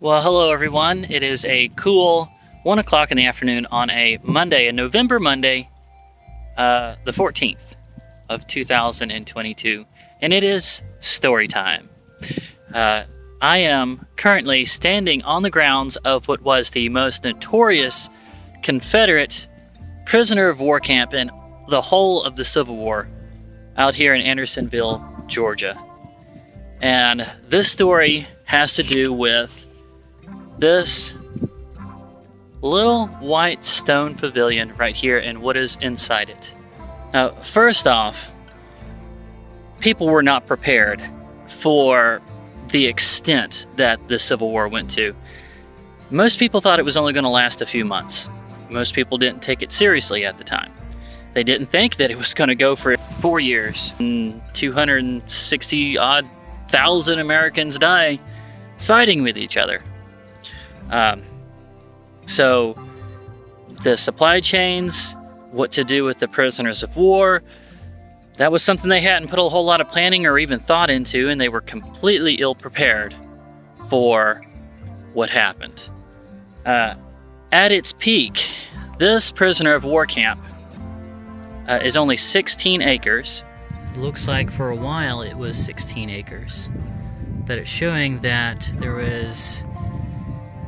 Well, hello everyone. It is a cool 1 o'clock in the afternoon on a Monday, a November Monday, the 14th of 2022, and it is story time. I am currently standing on the grounds of what was the most notorious Confederate prisoner of war camp in the whole of the Civil War, out here in Andersonville, Georgia. And this story has to do with this little white stone pavilion right here and what is inside it. Now, first off, people were not prepared for the extent that the Civil War went to. Most people thought it was only going to last a few months. Most people didn't take it seriously at the time. They didn't think that it was going to go for 4 years and 260-odd thousand Americans die fighting with each other. So the supply chains, what to do with the prisoners of war, that was something they hadn't put a whole lot of planning or even thought into, and they were completely ill-prepared for what happened. At its peak, this prisoner of war camp is only 16 acres. It looks like for a while it was 16 acres, but it's showing that there was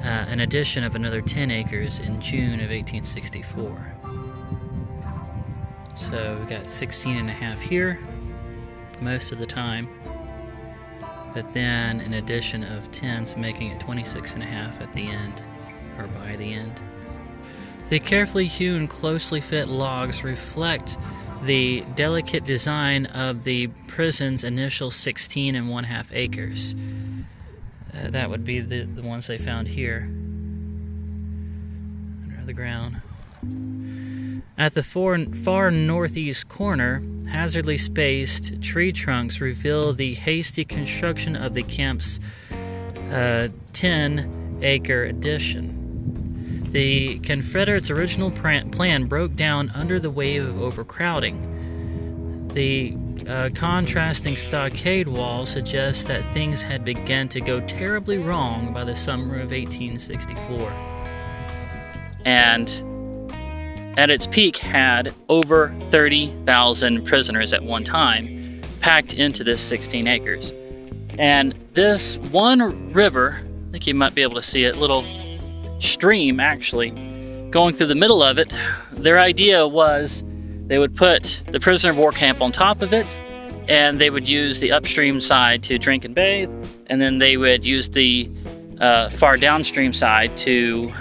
an addition of another 10 acres in June of 1864. So we got 16 and a half here most of the time, but then an addition of 10, so making it 26 and a half at the end, or by the end. The carefully hewn, closely fit logs reflect the delicate design of the prison's initial 16 and 1/2 acres. That would be the ones they found here under the ground. At the far northeast corner, hazardly spaced tree trunks reveal the hasty construction of the camp's 10-acre addition. The Confederates' original plan broke down under the wave of overcrowding. The contrasting stockade wall suggests that things had begun to go terribly wrong by the summer of 1864. And at its peak had over 30,000 prisoners at one time packed into this 16 acres. And this one river, I think you might be able to see it, little stream actually, going through the middle of it, their idea was they would put the prisoner of war camp on top of it, and they would use the upstream side to drink and bathe, and then they would use the far downstream side to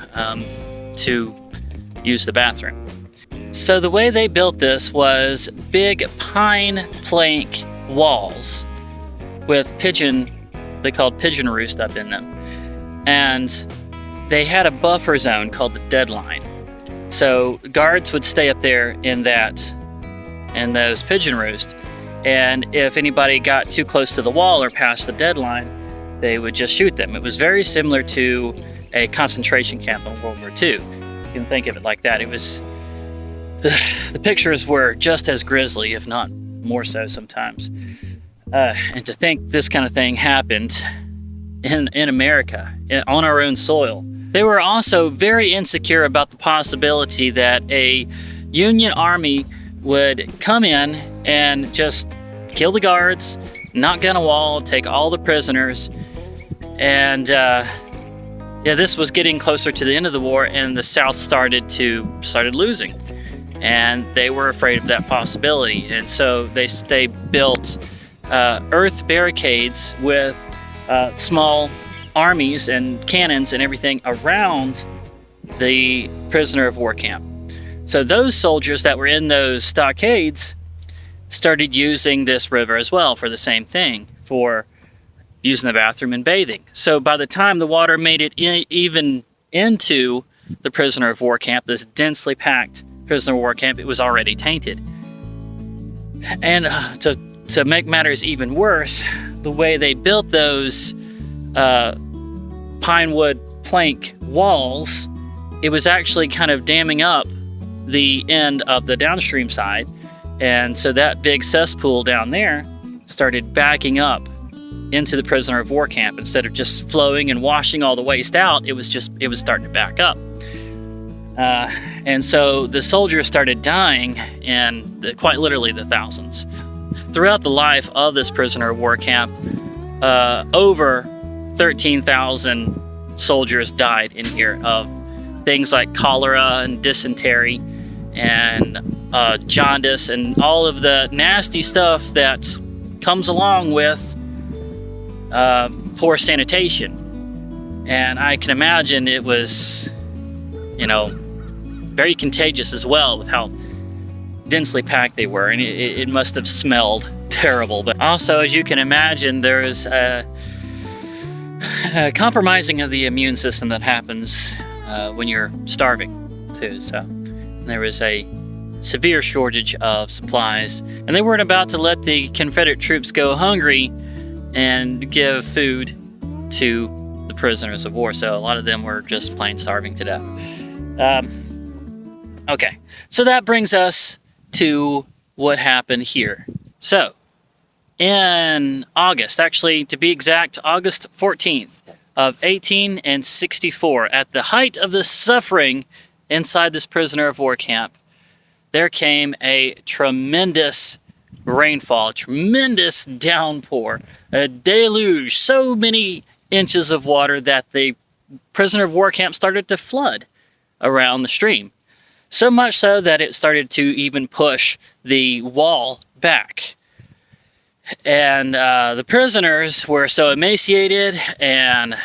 use the bathroom. So the way they built this was big pine plank walls with they called pigeon roost up in them. And they had a buffer zone called the deadline. So guards would stay up there in those pigeon roost, and if anybody got too close to the wall or past the deadline, they would just shoot them. It was very similar to a concentration camp in World War II. You can think of it like that. It was the pictures were just as grisly, if not more so sometimes. And to think this kind of thing happened in America, on our own soil. They were also very insecure about the possibility that a Union army would come in and just kill the guards, knock down a wall, take all the prisoners. And this was getting closer to the end of the war, and the South started losing. And they were afraid of that possibility. And so they built earth barricades with small armies and cannons and everything around the prisoner of war camp. So those soldiers that were in those stockades started using this river as well for the same thing, for using the bathroom and bathing. So by the time the water made it even into the prisoner of war camp, this densely packed prisoner of war camp, it was already tainted. And to make matters even worse, the way they built those pine wood plank walls, it was actually kind of damming up the end of the downstream side, and so that big cesspool down there started backing up into the prisoner of war camp. Instead of just flowing and washing all the waste out, it was starting to back up. And so the soldiers started dying, and quite literally the thousands. Throughout the life of this prisoner of war camp, over 13,000 soldiers died in here of things like cholera and dysentery and jaundice and all of the nasty stuff that comes along with poor sanitation. And I can imagine it was, very contagious as well with how densely packed they were, and it must have smelled terrible. But also, as you can imagine, there's a compromising of the immune system that happens when you're starving too. So there was a severe shortage of supplies, and they weren't about to let the Confederate troops go hungry and give food to the prisoners of war. So a lot of them were just plain starving to death. Okay, so that brings us to what happened here. So, in August, actually to be exact, August 14th of 1864, at the height of the suffering inside this prisoner of war camp, there came a tremendous rainfall, a tremendous downpour, a deluge, so many inches of water that the prisoner of war camp started to flood around the stream. So much so that it started to even push the wall back. And the prisoners were so emaciated and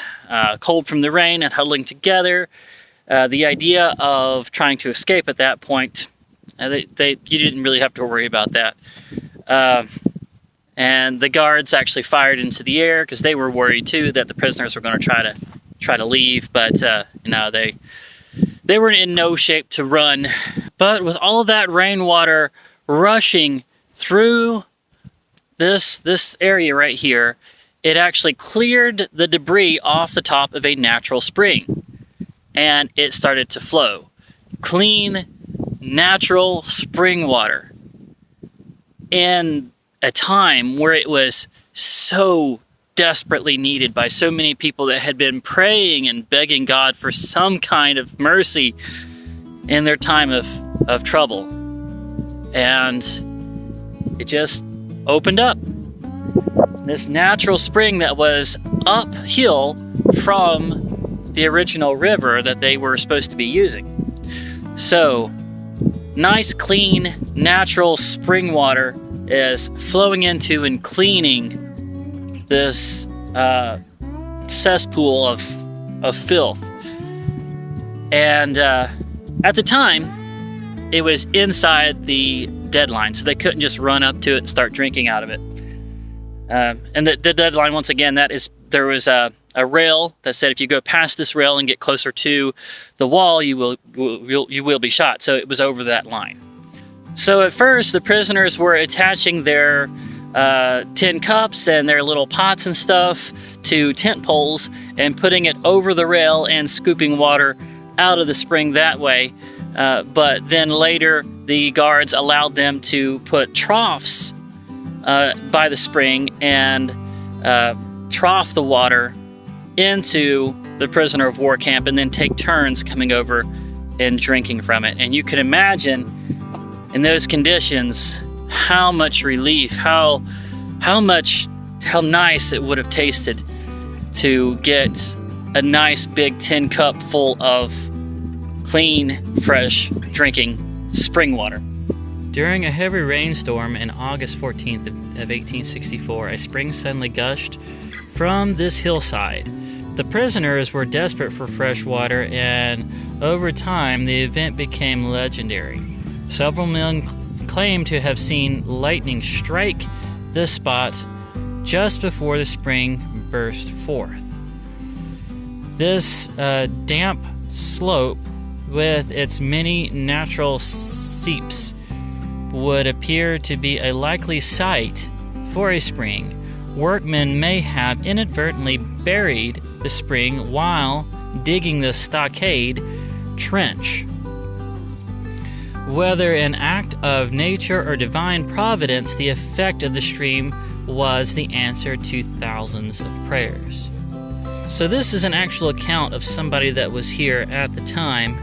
cold from the rain and huddling together. The idea of trying to escape at that point, you didn't really have to worry about that. And the guards actually fired into the air because they were worried too that the prisoners were going to try to leave, but they were in no shape to run. But with all of that rainwater rushing through this area right here, it actually cleared the debris off the top of a natural spring, and it started to flow. Clean, natural spring water in a time where it was so desperately needed by so many people that had been praying and begging God for some kind of mercy in their time of trouble. And it just opened up. This natural spring that was uphill from the original river that they were supposed to be using. So, nice, clean, natural spring water is flowing into and cleaning this cesspool of filth. And at the time, it was inside the deadline, so they couldn't just run up to it and start drinking out of it. And the deadline, once again, there was a rail that said if you go past this rail and get closer to the wall, you will be shot. So it was over that line. So at first, the prisoners were attaching their tin cups and their little pots and stuff to tent poles and putting it over the rail and scooping water out of the spring that way. But then later, the guards allowed them to put troughs by the spring and trough the water into the prisoner of war camp and then take turns coming over and drinking from it. And you can imagine in those conditions how much relief, how nice it would have tasted to get a nice big tin cup full of clean, fresh drinking spring water. During a heavy rainstorm on August 14th of 1864, a spring suddenly gushed from this hillside. The prisoners were desperate for fresh water, and over time the event became legendary. Several men claimed to have seen lightning strike this spot just before the spring burst forth. This damp slope with its many natural seeps would appear to be a likely site for a spring. Workmen may have inadvertently buried the spring while digging the stockade trench. Whether an act of nature or divine providence, the effect of the stream was the answer to thousands of prayers. So this is an actual account of somebody that was here at the time,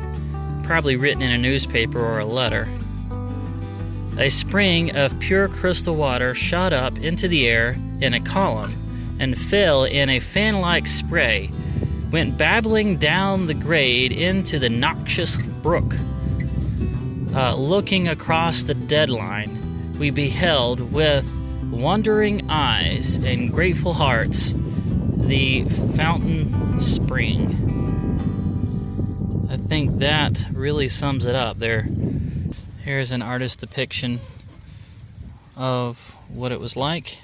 probably written in a newspaper or a letter. A spring of pure crystal water shot up into the air in a column and fell in a fan-like spray, went babbling down the grade into the noxious brook. Looking across the deadline, we beheld with wondering eyes and grateful hearts the fountain spring. I think that really sums it up there. Here's an artist's depiction of what it was like.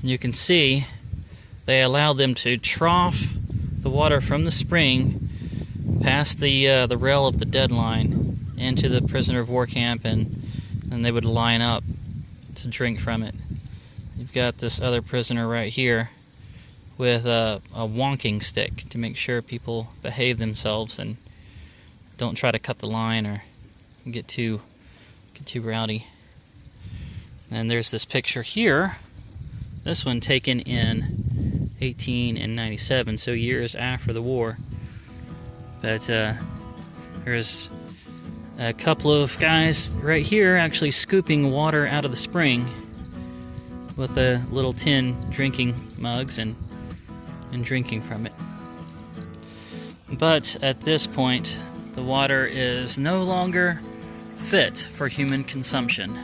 You can see they allowed them to trough the water from the spring past the rail of the deadline into the prisoner of war camp, and they would line up to drink from it. You've got this other prisoner right here with a wonking stick to make sure people behave themselves and don't try to cut the line or get too rowdy. And there's this picture here, this one taken in 1897, so years after the war. But there's a couple of guys right here actually scooping water out of the spring with a little tin drinking mugs and drinking from it. But at this point, the water is no longer fit for human consumption.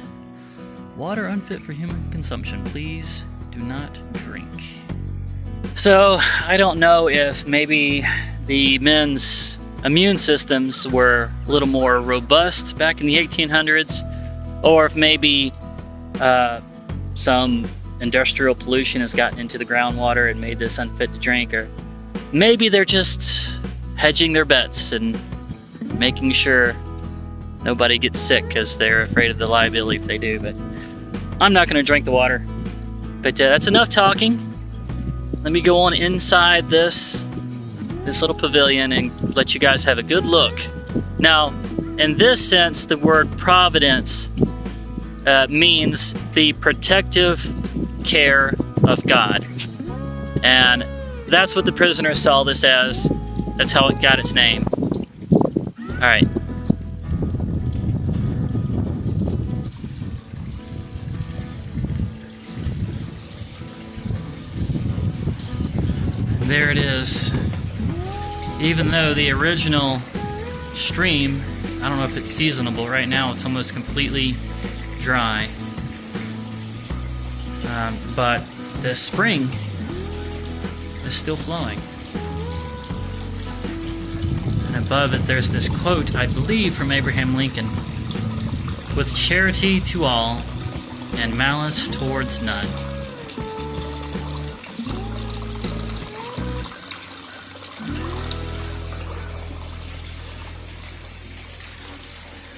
Water unfit for human consumption. Please do not drink. So, I don't know if maybe the men's immune systems were a little more robust back in the 1800s, or if maybe some industrial pollution has gotten into the groundwater and made this unfit to drink, or maybe they're just hedging their bets and making sure nobody gets sick because they're afraid of the liability if they do. But I'm not going to drink the water. But that's enough talking. Let me go on inside this little pavilion and let you guys have a good look. Now, in this sense, the word Providence means the protective care of God. And that's what the prisoners saw this as. That's how it got its name. All right. There it is. Even though the original stream, I don't know if it's seasonable. Right now it's almost completely dry. But the spring is still flowing. And above it there's this quote, I believe, from Abraham Lincoln. With charity to all and malice towards none.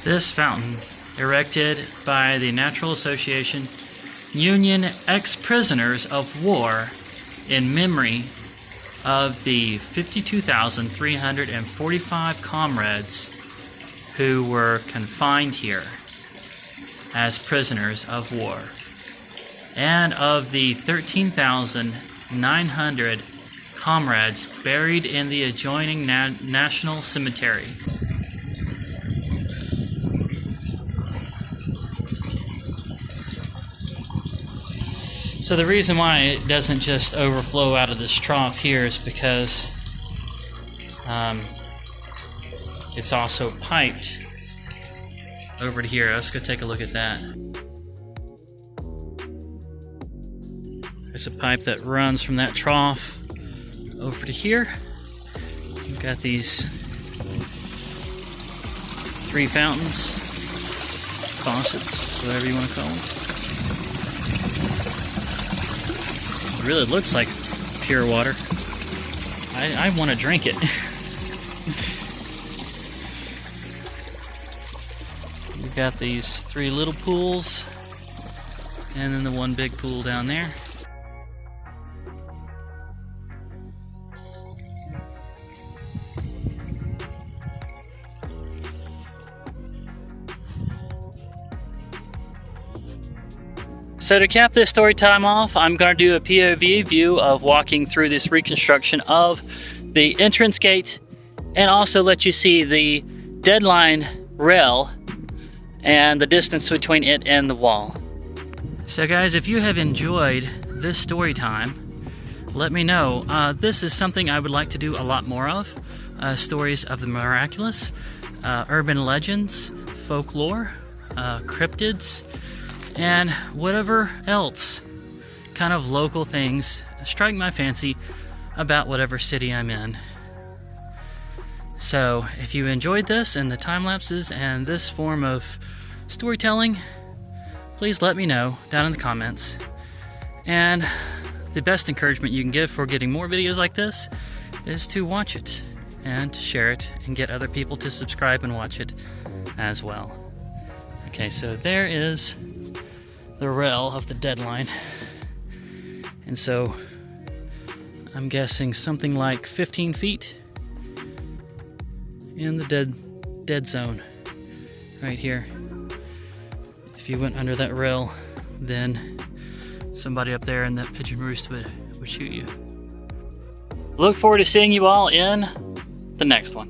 This fountain, erected by the Natural Association Union Ex-Prisoners of War in memory of the 52,345 comrades who were confined here as prisoners of war, and of the 13,900 comrades buried in the adjoining National Cemetery. So the reason why it doesn't just overflow out of this trough here is because it's also piped over to here. Let's go take a look at that. There's a pipe that runs from that trough over to here. We've got these 3 fountains, faucets, whatever you want to call them. It really looks like pure water. I want to drink it. We've got these 3 little pools, and then the one big pool down there. So to cap this story time off, I'm going to do a POV view of walking through this reconstruction of the entrance gate, and also let you see the deadline rail and the distance between it and the wall. So guys, if you have enjoyed this story time, let me know. This is something I would like to do a lot more of. Stories of the miraculous, urban legends, folklore, cryptids, and whatever else kind of local things strike my fancy about whatever city I'm in. So if you enjoyed this and the time lapses and this form of storytelling, please let me know down in the comments. And the best encouragement you can give for getting more videos like this is to watch it and to share it and get other people to subscribe and watch it as well. Okay, so there is the rail of the deadline. And so I'm guessing something like 15 feet in the dead zone right here. If you went under that rail, then somebody up there in that pigeon roost would shoot you. Look forward to seeing you all in the next one.